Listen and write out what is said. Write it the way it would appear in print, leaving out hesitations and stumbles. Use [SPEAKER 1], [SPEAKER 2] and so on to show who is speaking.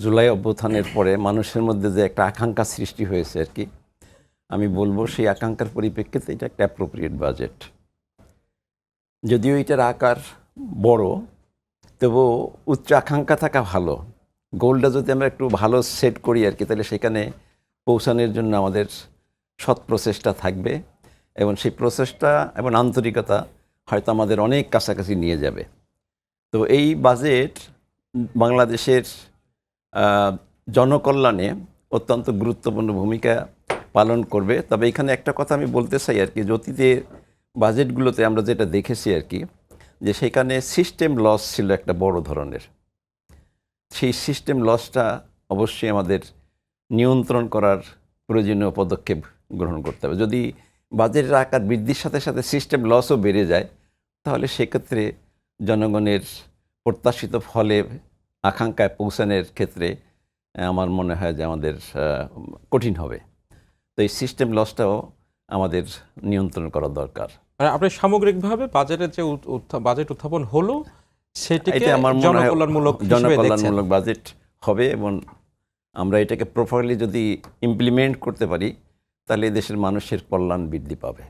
[SPEAKER 1] জুলাই অভ্যুত্থানের পরে মানুষের মধ্যে যে একটা আকাঙ্ক্ষা সৃষ্টি হয়েছে আর কি, আমি বলবো সেই আকাঙ্ক্ষার পরিপ্রেক্ষিতে এটা একটা অ্যাপ্রোপ্রিয়েট বাজেট। যদিও এটার আকার বড়, তবুও উচ্চ আকাঙ্ক্ষা থাকা ভালো। গোলটা যদি আমরা একটু ভালো সেট করি আর কি, তাহলে সেখানে পৌঁছানোর জন্য আমাদের সৎ প্রচেষ্টা থাকবে এবং সেই প্রচেষ্টা এবং আন্তরিকতা হয়তো আমাদের অনেক কাছাকাছি নিয়ে যাবে। তো এই বাজেট বাংলাদেশের জনকল্যাণে অত্যন্ত গুরুত্বপূর্ণ ভূমিকা পালন করবে। তবে এখানে একটা কথা আমি বলতে চাই আর কি, যে অতীতে বাজেটগুলোতে আমরা যেটা দেখেছি আর কি, যে সেখানে সিস্টেম লস ছিল একটা বড় ধরনের। সেই সিস্টেম লসটা অবশ্যই আমাদের নিয়ন্ত্রণ করার প্রয়োজনীয় পদক্ষেপ গ্রহণ করতে হবে। যদি বাজেটের আকার বৃদ্ধির সাথে সাথে সিস্টেম লসও বেড়ে যায়, তাহলে সেক্ষেত্রে জনগণের প্রত্যাশিত ফলে আকাঙ্ক্ষায় পৌঁছানোর ক্ষেত্রে আমার মনে হয় যে আমাদের কঠিন হবে। তো এই সিস্টেম লসটাও আমাদের নিয়ন্ত্রণ করা দরকার।
[SPEAKER 2] আপনি সামগ্রিকভাবে বাজেটের যে বাজেট উত্থাপন হলো সেটিকে
[SPEAKER 1] আমার মনে হয়
[SPEAKER 2] জনকল্যাণমূলক
[SPEAKER 1] বাজেট হবে এবং আমরা এটাকে প্রপারলি যদি ইমপ্লিমেন্ট করতে পারি, তাহলে দেশের মানুষের কল্যাণ বৃদ্ধি পাবে।